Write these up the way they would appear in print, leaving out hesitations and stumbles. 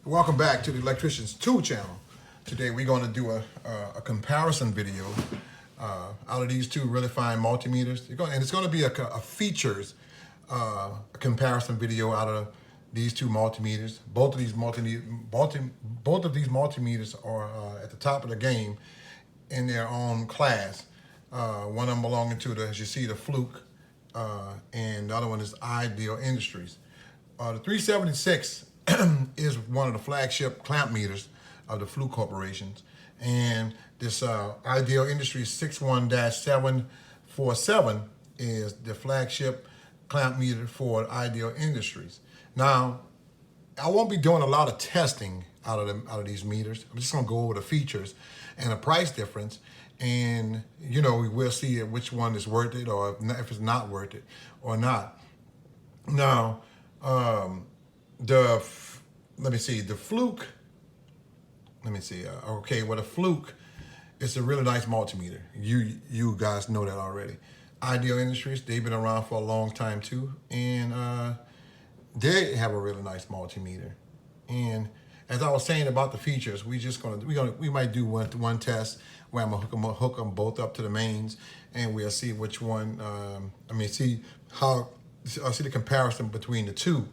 Welcome back to the Electricians 2 channel. Today we're going to do a comparison video out of these two really fine multimeters. And it's going to be a features comparison video out of these two multimeters. Both of these multimeters are at the top of the game in their own class. One of them belonging to as you see, the FLUKE, and the other one is Ideal Industries. The 376 is one of the flagship clamp meters of the FLUKE corporations. And this Ideal Industries 61-747 is the flagship clamp meter for Ideal Industries. Now, I won't be doing a lot of testing out of these meters. I'm just gonna go over the features and the price difference, and we'll see which one is worth it or if it's not worth it or not. Now, the FLUKE, the FLUKE is a really nice multimeter. You guys know that already. Ideal Industries, they've been around for a long time too, and they have a really nice multimeter. And as I was saying about the features, we might do one test where I'm gonna hook them both up to the mains, and we'll see which one. See the comparison between the two.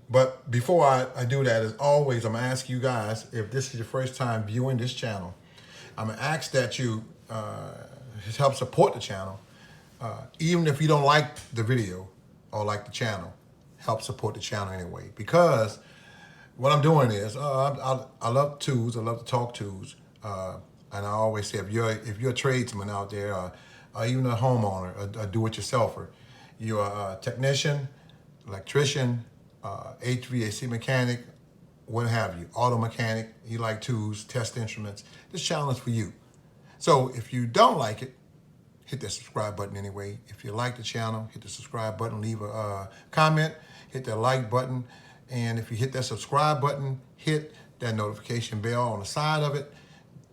But before I do that, as always, I'm gonna ask you guys, if this is your first time viewing this channel, I'm gonna ask that you help support the channel. Even if you don't like the video or like the channel, help support the channel anyway. Because what I'm doing is, I love tools, I love to talk tools. And I always say, if you're a tradesman out there, or even a homeowner, a do-it-yourselfer, you're a technician, electrician, HVAC mechanic, what have you, auto mechanic, you like tools, test instruments, this channel is for you. So if you don't like it, hit that subscribe button anyway. If you like the channel, hit the subscribe button, leave a comment, hit that like button, and if you hit that subscribe button, hit that notification bell on the side of it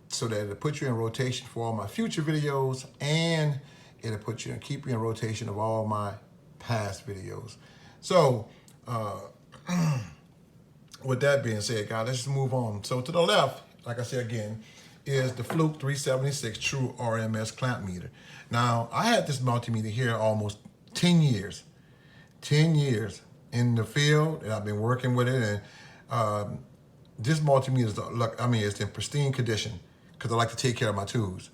so that it'll put you in rotation for all my future videos, and it'll keep you in rotation of all my past videos. So, with that being said, guys, let's just move on. So to the left, like I said again, is the FLUKE 376 True RMS clamp meter. Now, I had this multimeter here almost 10 years. 10 years in the field, and I've been working with it. And this multimeter it's in pristine condition because I like to take care of my tools.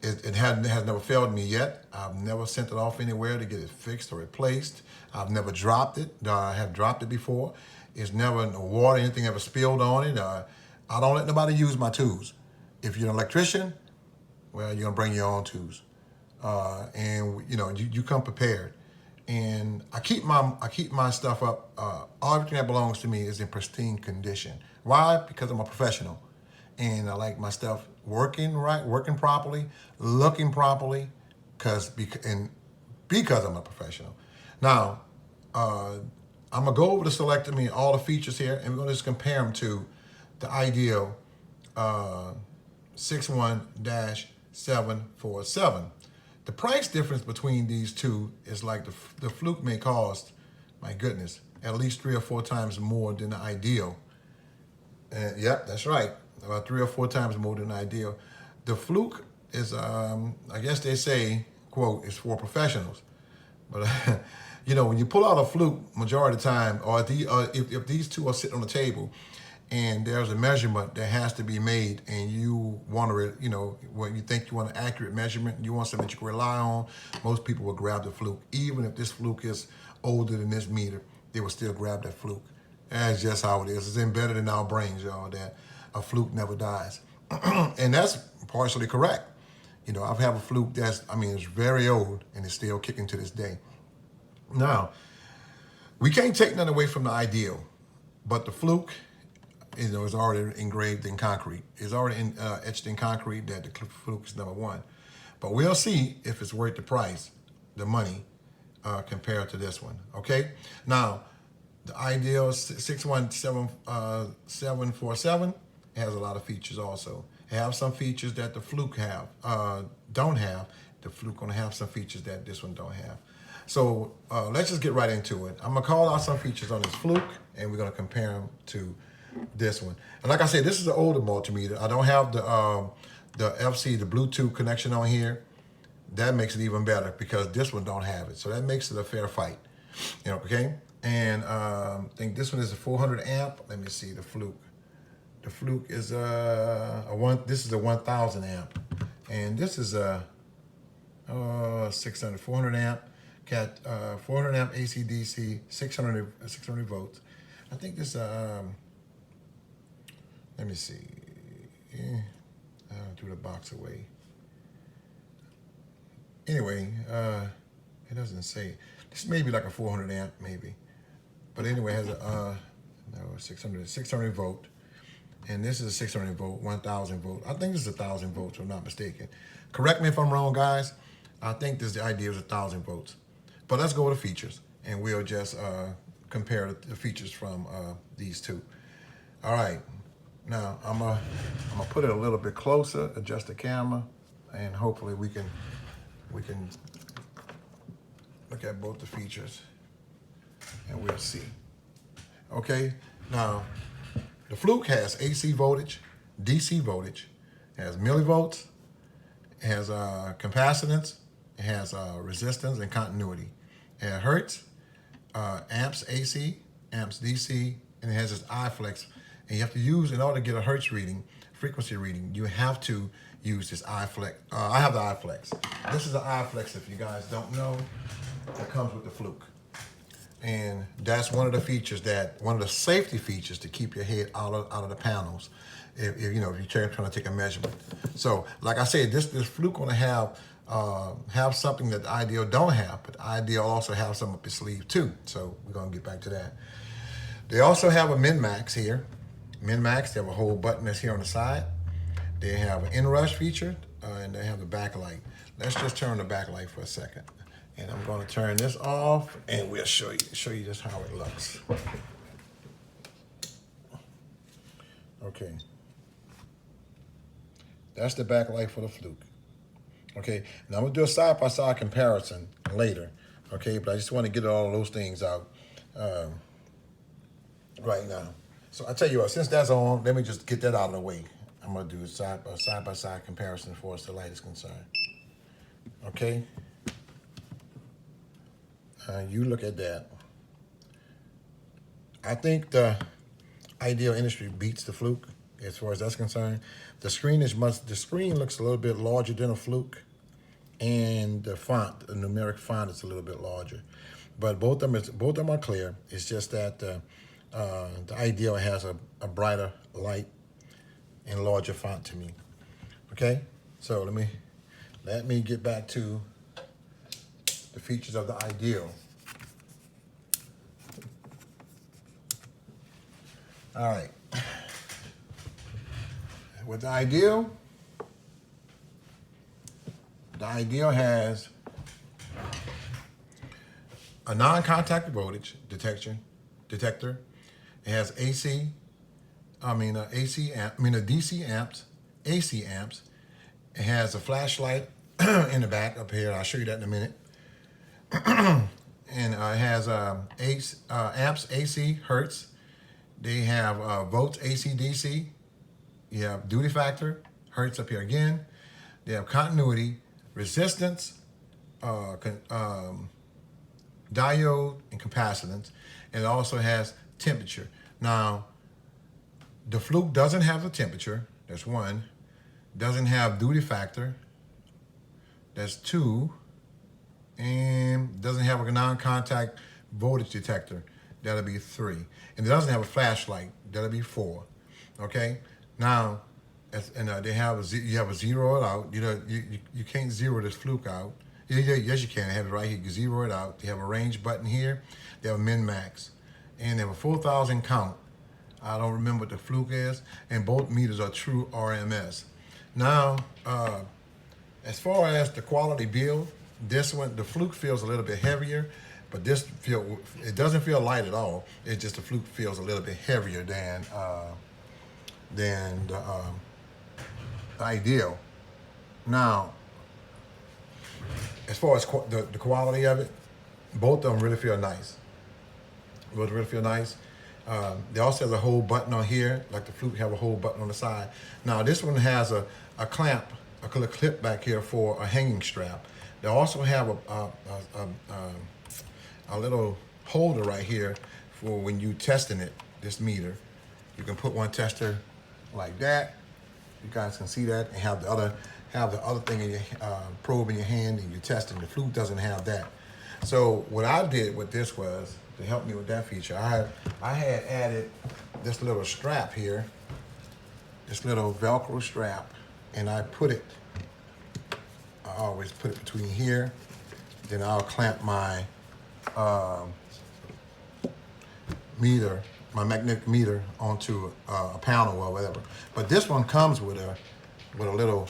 It has never failed me yet. I've never sent it off anywhere to get it fixed or replaced. I've never dropped it. I have dropped it before. It's never no water, anything ever spilled on it. I don't let nobody use my tools. If you're an electrician, well, you're gonna bring your own tools, and you come prepared. And I keep my stuff up. Everything that belongs to me is in pristine condition. Why? Because I'm a professional, and I like my stuff working right, working properly, looking properly, because I'm a professional. Now, I'm gonna go over the all the features here, and we're gonna just compare them to the Ideal 61-747. The price difference between these two is like the FLUKE may cost, my goodness, at least 3 or 4 times more than the Ideal. And yep, that's right, about 3 or 4 times more than the Ideal. The FLUKE is, I guess they say, quote, is for professionals. But when you pull out a FLUKE, majority of the time, or if these two are sitting on the table, and there's a measurement that has to be made, and you want to, when you think you want an accurate measurement, you want something that you can rely on, most people will grab the FLUKE. Even if this FLUKE is older than this meter, they will still grab that FLUKE. That's just how it is. It's embedded in our brains, y'all, that a FLUKE never dies. And that's partially correct. I have a FLUKE that's, it's very old, and it's still kicking to this day. Now, we can't take nothing away from the Ideal, but the FLUKE, is already engraved in concrete. It's already etched in concrete that the FLUKE is #1. But we'll see if it's worth the price, the money, compared to this one, okay? Now, the Ideal 61-747 has a lot of features also. It has some features that the FLUKE don't have. The FLUKE gonna have some features that this one don't have. So let's just get right into it. I'm gonna call out some features on this FLUKE, and we're gonna compare them to this one. And like I said, this is an older multimeter. I don't have the FC, the Bluetooth connection on here. That makes it even better because this one don't have it. So that makes it a fair fight. You know, okay? And I think this one is a 400 amp. Let me see the FLUKE. The FLUKE is this is a 1000 amp. And this is a 400 amp. Got 400 amp AC DC, 600 volts. I think this let me see. I'll do the box away. Anyway, it doesn't say. This may be like a 400 amp, maybe. But anyway, it has a 600 volt. And this is a 600 volt, 1000 volt. I think this is 1000 volts, if I'm not mistaken. Correct me if I'm wrong, guys. I think the idea is 1000 volts. But let's go with the features, and we'll just compare the features from these two. All right. Now I'm gonna put it a little bit closer, adjust the camera, and hopefully we can look at both the features, and we'll see. Okay. Now the FLUKE has AC voltage, DC voltage, it has millivolts, it has capacitance, it has resistance and continuity. It has hertz, amps AC, amps DC, and it has this iFlex. And you have to use, in order to get a hertz reading, frequency reading, you have to use this iFlex. I have the iFlex. This is the iFlex, if you guys don't know, that comes with the FLUKE. And that's one of the features one of the safety features to keep your head out of the panels. If you're trying to take a measurement. So, like I said, this FLUKE gonna have something that the Ideal don't have, but the Ideal also have something up its sleeve too. So we're gonna get back to that. They also have a min-max here. Min-max, they have a whole button that's here on the side. They have an inrush feature, and they have the backlight. Let's just turn the backlight for a second. And I'm gonna turn this off, and we'll show you just how it looks. Okay. That's the backlight for the FLUKE. Okay, now I'm gonna do a side-by-side comparison later. Okay, but I just want to get all those things out right now. So I tell you what, since that's on, let me just get that out of the way. I'm gonna do a side-by-side comparison for as the light is concerned. Okay, you look at that. I think the Ideal Industry beats the FLUKE as far as that's concerned. The screen looks a little bit larger than a FLUKE, and the font, the numeric font, is a little bit larger. But both of them are clear. It's just that the Ideal has a brighter light and larger font to me. Okay, so let me get back to the features of the Ideal. All right. With the Ideal has a non-contact voltage detector. It has DC amps, AC amps. It has a flashlight in the back up here. I'll show you that in a minute. And it has amps, AC, hertz. They have volts, AC, DC. You have duty factor, hertz up here again. They have continuity, resistance, diode, and capacitance. And it also has temperature. Now, the FLUKE doesn't have the temperature. That's one. Doesn't have duty factor. That's two. And doesn't have a non-contact voltage detector. That'll be three. And it doesn't have a flashlight. That'll be four. Okay. Now, you have a zero it out. You can't zero this FLUKE out. Yes, you can. They have it right here. You can zero it out. They have a range button here. They have a min-max. And they have a 4,000 count. I don't remember what the FLUKE is. And both meters are true RMS. Now, as far as the quality build, this one, the FLUKE feels a little bit heavier, but it doesn't feel light at all. It's just the FLUKE feels a little bit heavier than the Ideal. Now, as far as the quality of it, Both of them really feel nice. Both really feel nice. They also have a whole button on here, like the FLUKE have a whole button on the side. Now this one has a clamp, a clip back here for a hanging strap. They also have a little holder right here for when you testing it, this meter. You can put one tester like that. You guys can see that, and have the other thing in your probe in your hand, and you're testing. The FLUKE doesn't have that. So what I did with this was, to help me with that feature, I had added this little strap here, this little Velcro strap, and I always put it between here. Then I'll clamp my meter, my magnetic meter, onto a panel or whatever. But this one comes with a little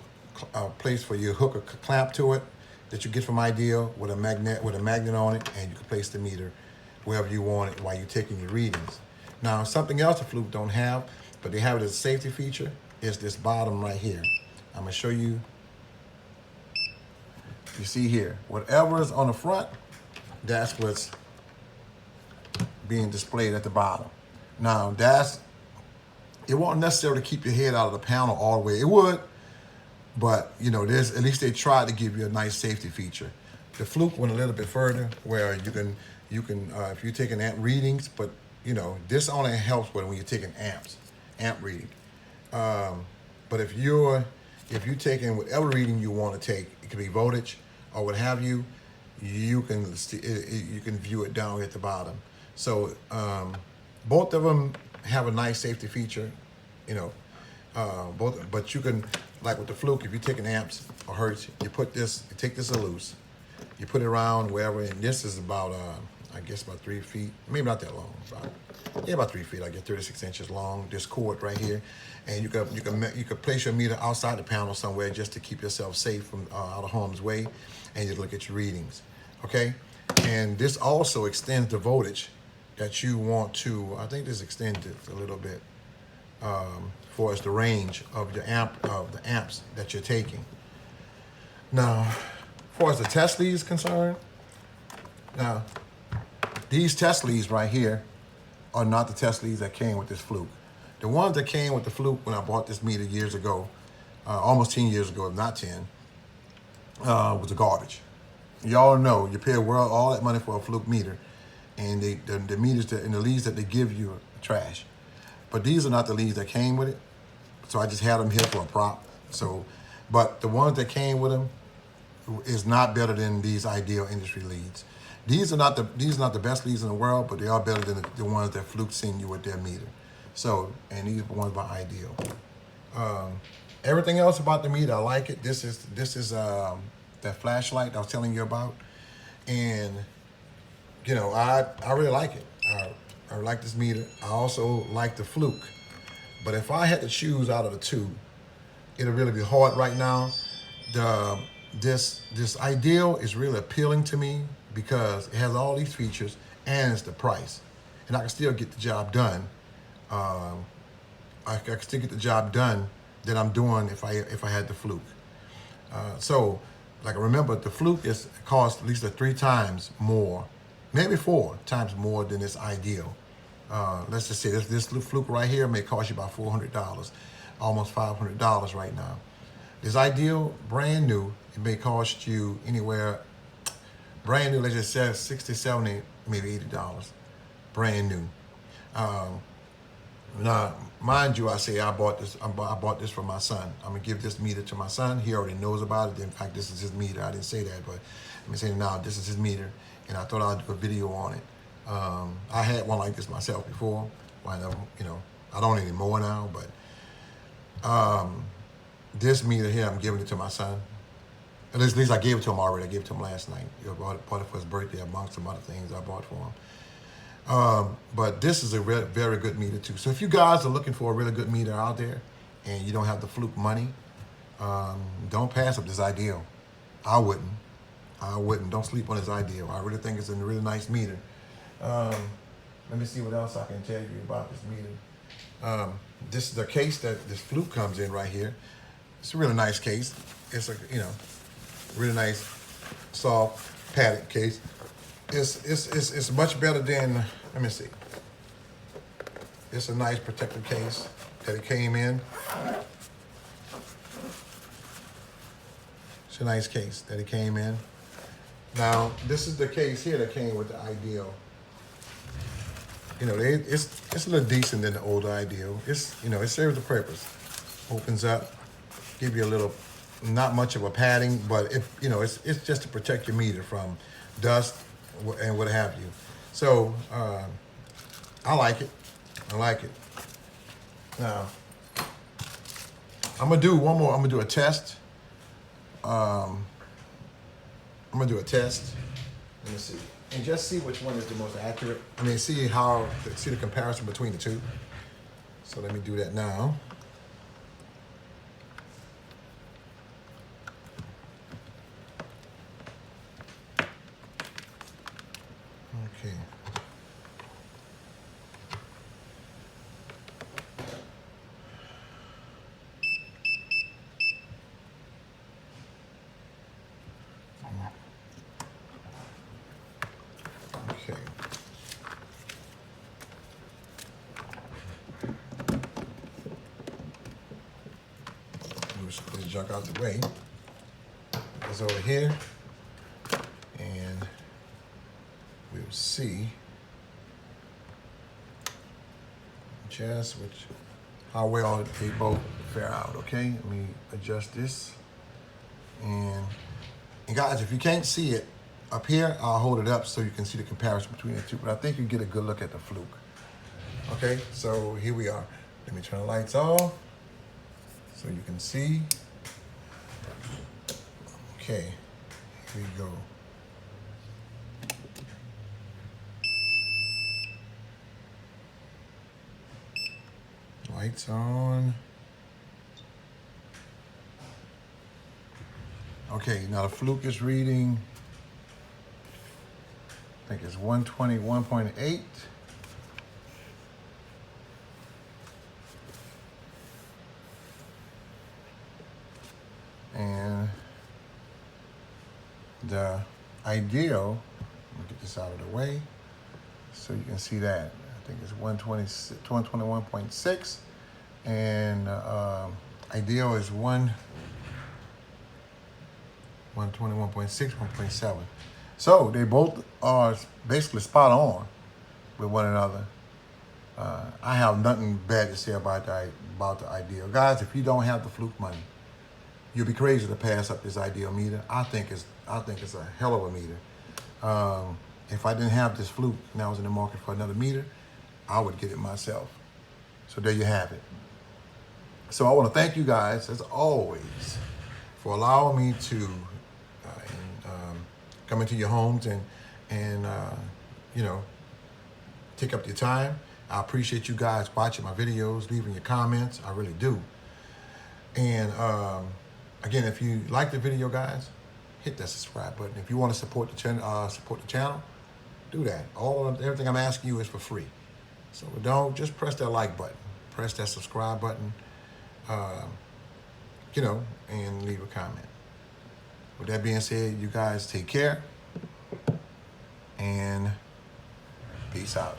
place for you hook a clamp to it that you get from Ideal with a magnet on it, and you can place the meter wherever you want it while you're taking your readings. Now, something else the FLUKE don't have, but they have it as a safety feature, is this bottom right here. I'm gonna show you. You see here, whatever is on the front, that's what's being displayed at the bottom. Now, it won't necessarily keep your head out of the panel all the way. It would, but you know, at least they tried to give you a nice safety feature. The FLUKE went a little bit further, where you can if you're taking amp readings, but you know, this only helps when you're taking amp reading. But if you're taking whatever reading you want to take, it could be voltage or what have you, you can view it down at the bottom. So both of them have a nice safety feature, you know. But you can, like with the FLUKE, if you're taking amps or hertz, you take this loose, you put it around wherever, and this is about I guess about 3 feet, maybe not that long, about 3 feet. I guess 36 inches long. This cord right here, and you could place your meter outside the panel somewhere just to keep yourself safe from out of harm's way, and you look at your readings. Okay, and this also extends the voltage that you want to. I think this extends it a little bit for the range of the amps that you're taking. Now, as far as the test lead is concerned, now these test leads right here are not the test leads that came with this FLUKE. The ones that came with the FLUKE when I bought this meter years ago, almost 10 years ago, if not 10, was the garbage. Y'all know you pay all that money for a FLUKE meter, and the meters and the leads that they give you are trash. But these are not the leads that came with it, so I just had them here for a prop. So, but the ones that came with them is not better than these Ideal industry leads. These are not the best leads in the world, but they are better than the ones that FLUKE send you with their meter. So, and these are the ones by Ideal. Everything else about the meter, I like it. This is that flashlight I was telling you about, and you know, I really like it. I like this meter. I also like the FLUKE, but if I had to choose out of the two, it'll really be hard right now. This Ideal is really appealing to me because it has all these features and it's the price, and I can still get the job done. I can still get the job done that I'm doing if I had the FLUKE. So, like, remember, the FLUKE costs at least 3 times more, maybe 4 times more than this Ideal. Let's just say this FLUKE right here may cost you about $400, almost $500 right now. This Ideal, brand new, it may cost you anywhere, brand new, let's just say 60, 70, maybe $80, brand new. Now, mind you, I bought this for my son. I'm gonna give this meter to my son. He already knows about it. In fact, this is his meter. I didn't say that, but I'm saying now this is his meter, and I thought I'd do a video on it. I had one like this myself before. You know, I don't anymore now, but this meter here, I'm giving it to my son. At least I gave it to him already. I gave it to him last night. I bought it for his birthday, amongst some other things I bought for him. But this is a very good meter too. So if you guys are looking for a really good meter out there and you don't have the FLUKE money, don't pass up this Ideal. I wouldn't. Don't sleep on this Ideal. I really think it's a really nice meter. Let me see what else I can tell you about this meter. This is the case that this FLUKE comes in right here. It's a really nice case. It's a really nice, soft, padded case. It's much better than, let me see. It's a nice protective case that it came in. It's a nice case that it came in. Now, this is the case here that came with the Ideal. You know, it's a little decent than the older Ideal. It's, you know, it serves the purpose. Opens up, give you a little, not much of a padding, but it, you know, it's just to protect your meter from dust and what have you. So I like it. I like it. Now I'm gonna do one more. I'm gonna do a test. I'm gonna do a test. Let me see, and just see which one is the most accurate. I mean, see the comparison between the two. So let me do that now. Okay. Okay. Move this junk out the way. It's over here, and we'll see just how well they both fare out. Okay, let me adjust this, and guys, if you can't see it up here, I'll hold it up so you can see the comparison between the two. But I think you get a good look at the FLUKE. Okay, so here we are. Let me turn the lights off so you can see. Okay, here we go. Lights on. Okay, now the FLUKE is reading, I think it's 121.8. And the Ideal, let me get this out of the way so you can see that. I think it's 121.6, and Ideal is 121.6, 1.7. So they both are basically spot on with one another. I have nothing bad to say about the Ideal. Guys, if you don't have the FLUKE money, you'll be crazy to pass up this Ideal meter. I think it's a hell of a meter. If I didn't have this FLUKE and I was in the market for another meter, I would get it myself. So there you have it. So I want to thank you guys, as always, for allowing me to come into your homes and you know, take up your time. I appreciate you guys watching my videos, leaving your comments. I really do. And again, if you like the video, guys, hit that subscribe button. If you want to support the channel, do that. Everything I'm asking you is for free. So don't just press that like button, press that subscribe button, you know, and leave a comment. With that being said, you guys take care and peace out.